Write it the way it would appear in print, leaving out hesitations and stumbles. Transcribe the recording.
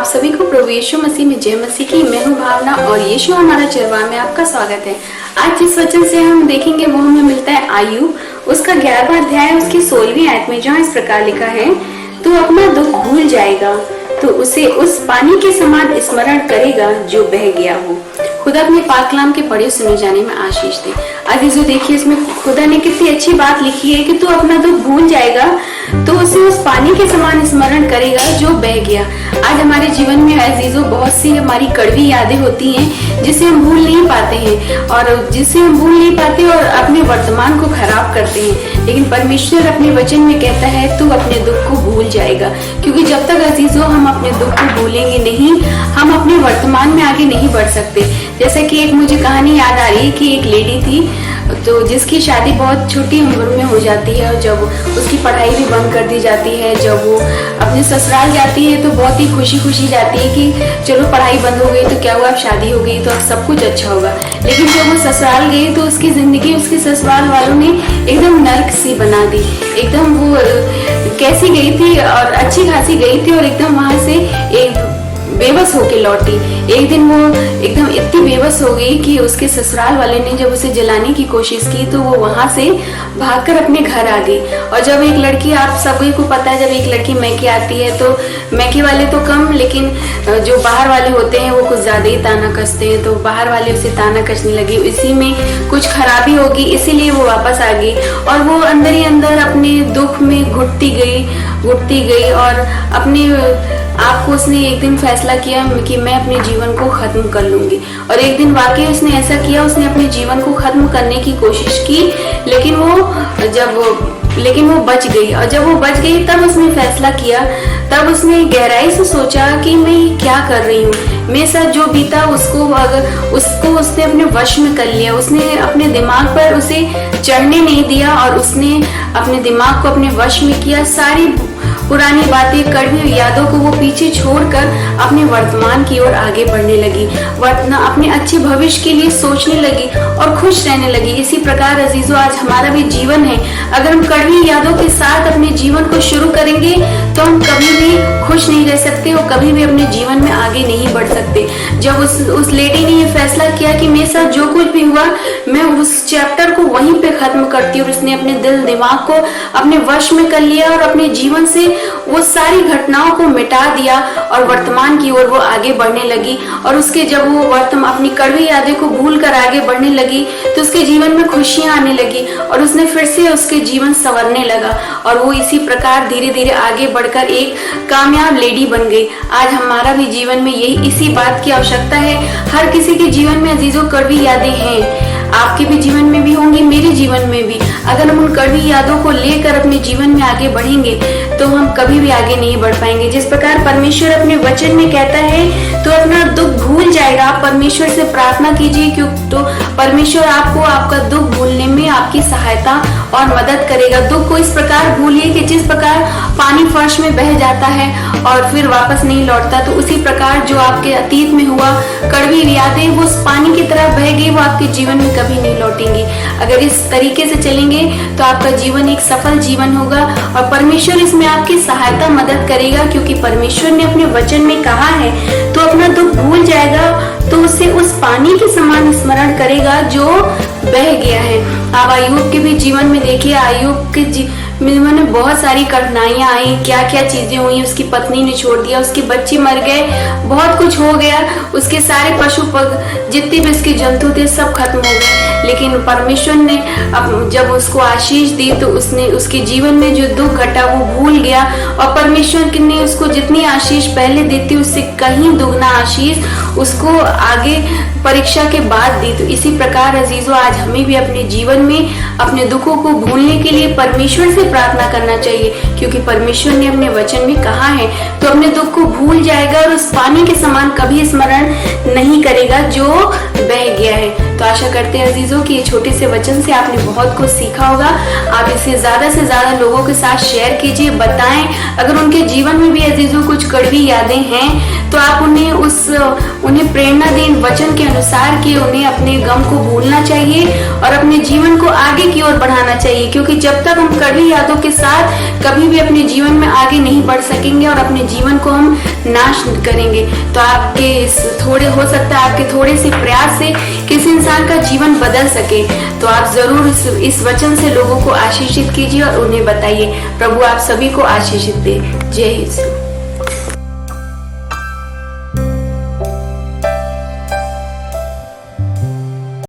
आप सभी को प्रभु यीशु मसीह में जय मसीह की। मैं हूं भावना और यीशु हमारा चरवाहा में आपका स्वागत है। आज जिस वचन से हम देखेंगे वो हमें मिलता है आयु उसका 11वां अध्याय उसकी 16वीं आयत में, जहाँ इस प्रकार लिखा है, तू अपना दुख भूल जाएगा तो उसे उस पानी के समान स्मरण करेगा जो बह गया हो। खुदा अपने पाक कलाम के पढ़े सुने जाने में आशीष दे। अजीजों, देखिए इसमें खुदा ने कितनी अच्छी बात लिखी है कि तू अपना दुख भूल जाएगा तो उसे उस पानी के समान स्मरण करेगा जो बह गया। आज हमारे जीवन में अजीजों बहुत सी हमारी कड़वी यादें होती हैं जिसे हम भूल नहीं पाते हैं और अपने वर्तमान को खराब करते हैं। लेकिन परमेश्वर अपने वचन में कहता है तू अपने दुख को भूल जाएगा, क्योंकि जब तक अजीजों हम अपने दुख को भूलेंगे नहीं, हम अपने वर्तमान में आगे नहीं बढ़ सकते। जैसे कि एक मुझे कहानी याद आ रही है कि एक लेडी थी तो जिसकी शादी बहुत छोटी उम्र में हो जाती है और जब उसकी पढ़ाई भी बंद कर दी जाती है, जब वो अपने ससुराल जाती है तो बहुत ही खुशी खुशी जाती है कि चलो पढ़ाई बंद हो गई तो क्या हुआ, अब शादी हो गई तो अब सब कुछ अच्छा होगा। लेकिन जब वो ससुराल गई तो उसकी जिंदगी उसके ससुराल वालों ने एकदम नर्क सी बना दी। एकदम वो कैसी गई थी और अच्छी खासी गई थी और एकदम वहां से एक बेबस होके लौटी। एक दिन वो एकदम इतनी बेबस हो गई कि उसके ससुराल वाले ने जब उसे जलाने की कोशिश की तो वो वहां से भागकर अपने घर आ गई। और जब एक लड़की, आप सभी को पता है, जब एक लड़की मैके आती है तो मैके वाले तो कम, लेकिन जो बाहर वाले होते हैं वो कुछ ज्यादा ही ताना कसते हैं। तो बाहर वाले उसे ताना कसने लगे, इसी में कुछ खराबी होगी, इसीलिए वो वापस आ गई और वो अंदर ही अंदर अपने दुख में घुटती गई और अपने आपको उसने एक दिन फैसला किया कि मैं अपने जीवन को खत्म कर लूंगी। और एक दिन वाकई उसने ऐसा किया, उसने अपने जीवन को खत्म करने की कोशिश की, लेकिन वो बच गई। और जब वो बच गई तब उसने फैसला किया, तब उसने गहराई से सोचा कि मैं क्या कर रही हूँ, मेरे साथ जो बीता उसको उसने अपने वश में कर लिया। उसने अपने दिमाग पर उसे चढ़ने नहीं दिया और उसने अपने दिमाग को अपने वश में किया। सारी पुरानी बातें, कड़वी यादों को वो पीछे छोड़कर अपने वर्तमान की ओर आगे बढ़ने लगी, अपने अच्छे भविष्य के लिए सोचने लगी और खुश रहने लगी। इसी प्रकार अजीजों आज हमारा भी जीवन है। अगर हम कड़वी यादों के साथ अपने जीवन को शुरू करेंगे तो हम कभी भी खुश नहीं रह सकते और कभी भी अपने जीवन में आगे नहीं बढ़ सकते। जब उस लेडी ने ये फैसला किया कि मेरे साथ जो कुछ भी हुआ मैं उस चैप्टर को वहीं पे खत्म करती हूँ, और उसने अपने दिल दिमाग को अपने वश में कर लिया और अपने जीवन से वो सारी घटनाओं को मिटा दिया और वर्तमान की ओर वो आगे बढ़ने लगी। और उसके जब वो अपनी कड़वी यादें को भूल कर आगे बढ़ने लगी तो उसके जीवन में खुशियां आने लगी और उसने फिर से उसके जीवन संवरने लगा और वो इसी प्रकार धीरे धीरे आगे बढ़कर एक कामयाब लेडी बन गई। आज हमारा भी जीवन में यही इसी बात की आवश्यकता है। हर किसी के जीवन में अजीजों कड़वी यादें हैं, आपके भी जीवन में भी होंगी, मेरे जीवन में भी। अगर हम उन कड़वी यादों को लेकर अपने जीवन में आगे बढ़ेंगे तो हम कभी भी आगे नहीं बढ़ पाएंगे। जिस प्रकार परमेश्वर अपने वचन में कहता है तो अपना दुख भूल जाएगा। आप परमेश्वर से प्रार्थना कीजिए क्योंकि तो परमेश्वर आपको आपका दुख भूलने में आपकी सहायता और मदद करेगा। दुख को इस प्रकार भूलिए कि जिस प्रकार पानी फर्श में बह जाता है और फिर वापस नहीं लौटता, तो उसी प्रकार जो आपके अतीत में हुआ कड़वी यादें वो उस पानी की तरह बह गई, वो आपके जीवन में कभी नहीं लौटेंगी। अगर इस तरीके से चलेंगे तो आपका जीवन एक सफल जीवन होगा और परमेश्वर इसमें आपकी सहायता मदद करेगा, क्योंकि परमेश्वर ने अपने वचन में कहा है तो अपना दुख भूल जाएगा तो उसे उस पानी के समान स्मरण करेगा जो बह गया है। आप अय्यूब के भी जीवन में देखिए, अय्यूब के जीवन में बहुत सारी कठिनाइयां आई, क्या क्या चीजें हुई। उसकी पत्नी ने छोड़ दिया, उसके बच्चे मर गए, बहुत कुछ हो गया, उसके सारे पशु जितने भी उसके जंतु थे सब खत्म हो गए। लेकिन परमेश्वर ने जब उसको आशीष दी तो उसने उसके जीवन में जो दुख घटा वो भूल गया और परमेश्वर ने उसको जितनी आशीष पहले देती उससे कहीं दुगना आशीष उसको आगे परीक्षा के बाद दी। तो इसी प्रकार अजीजों आज हमें भी अपने जीवन में अपने दुखों को भूलने के लिए परमेश्वर से प्रार्थना करना चाहिए, क्योंकि परमेश्वर ने अपने वचन में कहा है तो अपने दुख को भूल जाएगा और उस पानी के समान कभी स्मरण नहीं करेगा जो बह गया है। तो आशा करते हैं अजीजों कि ये छोटे से वचन से आपने बहुत कुछ सीखा होगा। आप इसे ज्यादा से ज्यादा लोगों के साथ शेयर कीजिए, बताएं। अगर उनके जीवन में भी अजीजों कुछ कड़वी यादें हैं तो आप उन्हें प्रेरणा दें वचन के अनुसार कि उन्हें अपने गम को भूलना चाहिए और अपने जीवन को आगे की ओर बढ़ाना चाहिए, क्योंकि जब तक हम कड़वी यादों के साथ कभी भी अपने जीवन में आगे नहीं बढ़ सकेंगे और अपने जीवन को हम नाश करेंगे। तो आपके थोड़े हो सकता है आपके थोड़े से प्रयास से किसी इंसान का जीवन बदल सके। तो आप जरूर इस वचन से लोगों को आशीषित कीजिए और उन्हें बताइए। प्रभु आप सभी को आशीषित दे। जय यीशु।